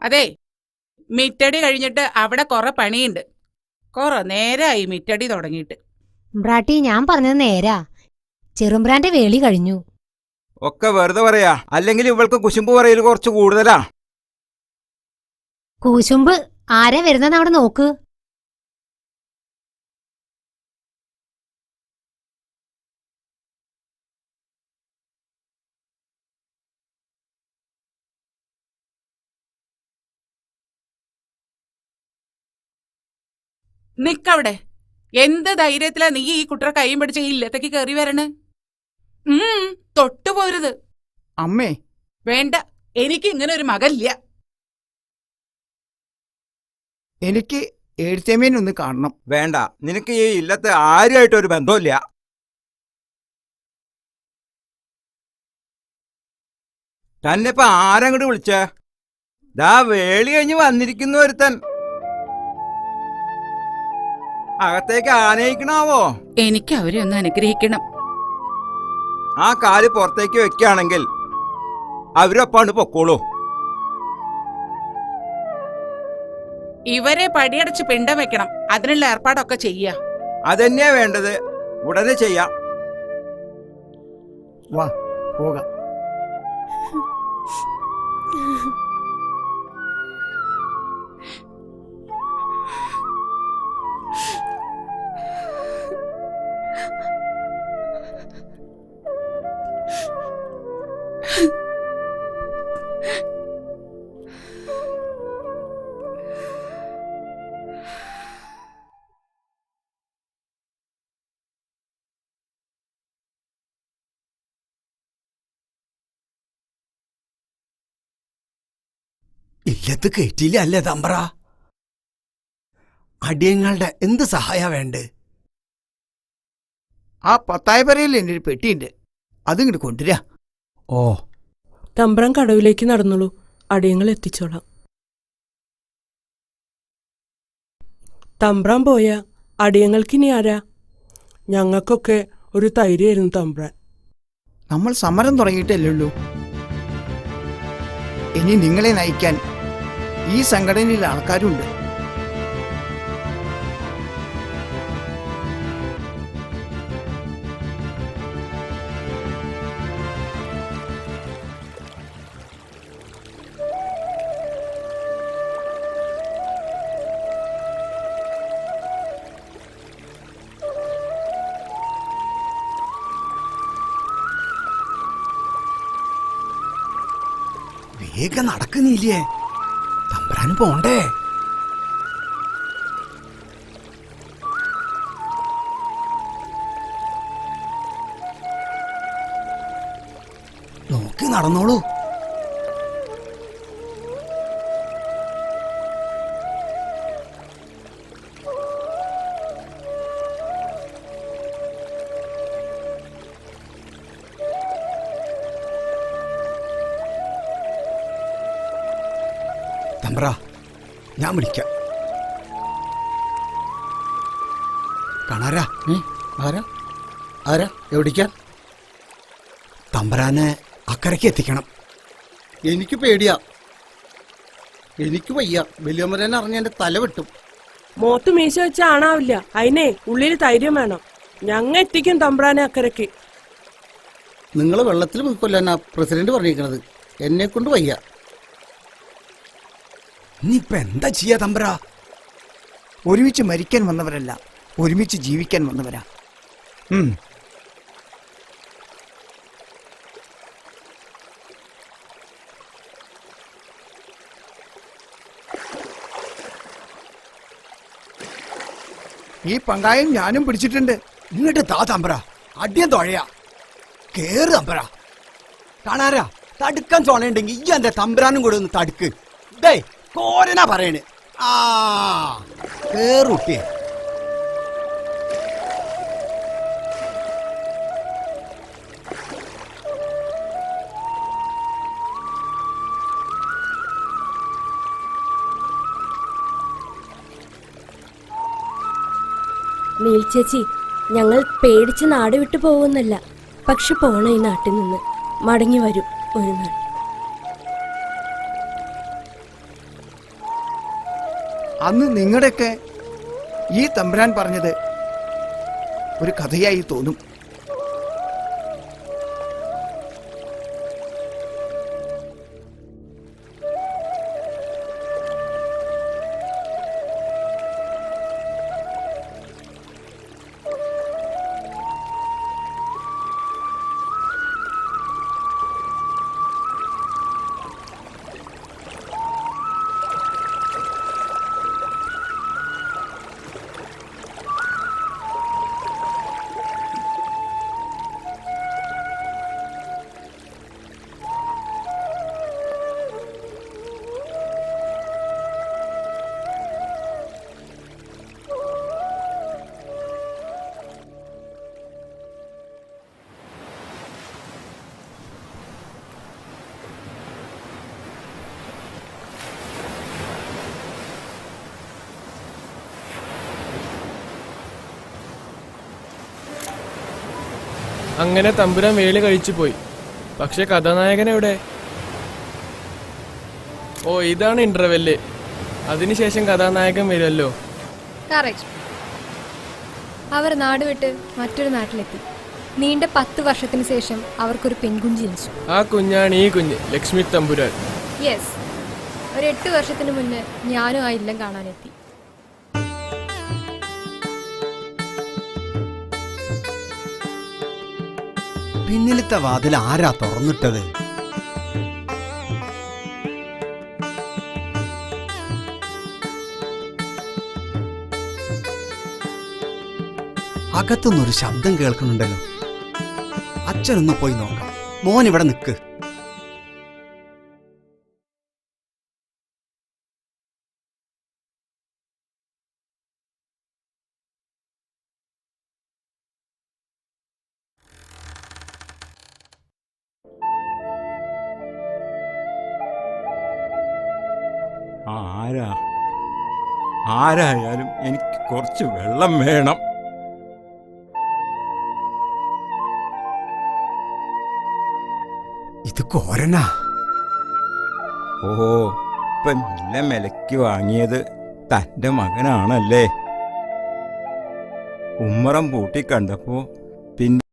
അതെ, മിറ്റടി കഴിഞ്ഞിട്ട് അവിടെ കുറെ പണിയുണ്ട്. കുറെ നേരായി മിറ്റടി തുടങ്ങിയിട്ട്. ബ്രാട്ടി, ഞാൻ പറഞ്ഞത് നേരാ. ചെറുമ്പ്രാന്റെ വേളി കഴിഞ്ഞു. ഒക്കെ വെറുതെ പറയാ, അല്ലെങ്കിൽ ഇവൾക്ക് കുശുമ്പ് പറയൽ കുറച്ച് കൂടുതലാ. കൂശുമ്പ് ആരാ വരുന്നെന്ന് അവിടെ നോക്ക്. നിക്കവിടെ. എന്ത് ധൈര്യത്തിലാ നീ ഈ കുട്ടറെ കൈയും പിടിച്ച ഈ ഇല്ലത്തേക്ക് കയറി വരണേ? തൊട്ടുപോരുത്. അമ്മേ, വേണ്ട, എനിക്ക് ഇങ്ങനെ ഒരു മകനില്ല. എനിക്ക് എഴുത്തേമേനൊന്ന് കാണണം. വേണ്ട, നിനക്ക് ഈ ഇല്ലത്തെ ആരുമായിട്ടൊരു ബന്ധമില്ല. തന്നെ ഇപ്പൊ ആരങ്ങോട്ട് വിളിച്ചേ? ദാ വേളി കഴിഞ്ഞ് വന്നിരിക്കുന്ന ഒരുത്തൻ. അകത്തേക്ക് ആനയിക്കണാവോ? എനിക്ക് അവരെ ഒന്ന് അനുഗ്രഹിക്കണം. ആ കാല് പുറത്തേക്ക് വെക്കുകയാണെങ്കിൽ അവരൊപ്പാണ്ട് പൊക്കോളൂ. ഇവരെ പടിയടച്ച് പിണ്ടം വെക്കണം. അതിനുള്ള ഏർപ്പാടൊക്കെ ചെയ്യാ. അതന്നെയാ വേണ്ടത്. ഉടനെ ചെയ്യാം. വാ, പോകാം. ഇല്ലത്ത് കയറ്റിയില്ല അല്ലേ തമ്പ്ര? അടിയങ്ങളുടെ എന്ത് സഹായ വേണ്ടേ? ആ പത്തായപ്പരയിൽ എൻ്റെ ഒരു പെട്ടിയുണ്ട്, അതിങ്ങോട്ട് കൊണ്ടുവരാ. ഓ, തമ്പ്രാൻ കടവിലേക്ക് നടന്നോളൂ, അടിയങ്ങൾ എത്തിച്ചോളാം. തമ്പ്രാൻ പോയാ അടിയങ്ങൾക്കിനി ആരാ? ഞങ്ങൾക്കൊക്കെ ഒരു തൈര്യായിരുന്നു തമ്പ്രാൻ. നമ്മൾ സമരം തുടങ്ങിയിട്ടല്ലേ ഉള്ളൂ. ഇനി നിങ്ങളെ നയിക്കാൻ ഈ സംഘടനയിൽ ആൾക്കാരുണ്ട്. വേഗം നടക്കുന്നില്ലേ? തമ്പ്രാന് പോണ്ടേ? നോക്കി നടന്നോളൂ. തമ്പ്ര, ഞാൻ വിളിക്കാം. കാണാരാ? ആരാ ആരാ എവിടേക്കാ? തമ്പ്രാനെ അക്കരയ്ക്ക് എത്തിക്കണം. എനിക്ക് പേടിയാ, എനിക്ക് വയ്യ. വലിയമ്മരൻ അറിഞ്ഞ എന്റെ തല വെട്ടും. മോത്ത് മീശ വെച്ച ആണാവില്ല, അതിനെ ഉള്ളിൽ ധൈര്യം വേണം. ഞങ്ങ എത്തിക്കും തമ്പ്രാനെ അക്കരയ്ക്ക്. നിങ്ങൾ വെള്ളത്തിൽ പോയിക്കൊല്ലാനാ പ്രസിഡന്റ് പറഞ്ഞിരിക്കണത്. എന്നെ കൊണ്ട് വയ്യ. ഇനിയിപ്പൊ എന്താ ചെയ്യാ തമ്പ്ര? ഒരുമിച്ച് മരിക്കാൻ വന്നവരല്ല, ഒരുമിച്ച് ജീവിക്കാൻ വന്നവരാ. ഈ പങ്കായം ഞാനും പിടിച്ചിട്ടുണ്ട്. ഇങ്ങോട്ട് താ തമ്പ്ര, അടിയൻ തൊഴയാ. കേറ് തമ്പ്ര. കാണാരാ, തടുക്കാൻ തോണയുണ്ടെങ്കിൽ ഈ എന്റെ തമ്പ്രാനും കൂടെ ഒന്ന് തടുക്ക്. ഡേ കോരനാ പറയണ്. ആ കേറുട്ടിയെ. നീൽ ചേച്ചി, ഞങ്ങൾ പേടിച്ച് നാട് വിട്ടു പോകുന്നല്ല, പക്ഷെ പോണ ഈ നാട്ടിൽ നിന്ന് മടങ്ങി വരും ഒരു നാൾ. അന്ന് നിങ്ങളുടെയൊക്കെ ഈ തമ്പുരാൻ പറഞ്ഞത് ഒരു കഥയായി തോന്നും. അങ്ങനെ തമ്പുരാൻ വേളി കഴിച്ചു പോയി. പക്ഷെ കഥാനായകൻ എവിടെ? ഓ, ഇതാണ് ഇന്റർവെല്ല്. അതിനുശേഷം കഥാനായകൻ വരുമല്ലോ. കറക്റ്റ്. അവർ നാട് വിട്ട് മറ്റൊരു നാട്ടിലെത്തി. നീണ്ട 10 വർഷത്തിന് ശേഷം അവർക്കൊരു പെൺകുഞ്ഞ് ജനിച്ചു. ആ കുഞ്ഞാണ് ഈ കുഞ്ഞ്, ലക്ഷ്മി തമ്പുരാൻ. യെസ്, ഒരു 8 വർഷത്തിന് മുന്നേ ഞാനും ആ ഇല്ലം കാണാനെത്തി. പിന്നിലത്തെ വാതിൽ ആരാ തുറന്നിട്ടത്? അകത്തുനിന്നൊരു ശബ്ദം കേൾക്കുന്നുണ്ടല്ലോ. അച്ഛനൊന്ന് പോയി നോക്കാം. മോൻ ഇവിടെ നിൽക്ക്. ആരായാലും എനിക്ക് കുറച്ച് വെള്ളം വേണം. ഇത് കോരനാ. ഓ, ഇപ്പൊ നല്ല വിലയ്ക്ക് വാങ്ങിയത് തന്റെ മകനാണല്ലേ? ഉമ്മറം പൂട്ടി കണ്ടപ്പോ പിന്നെ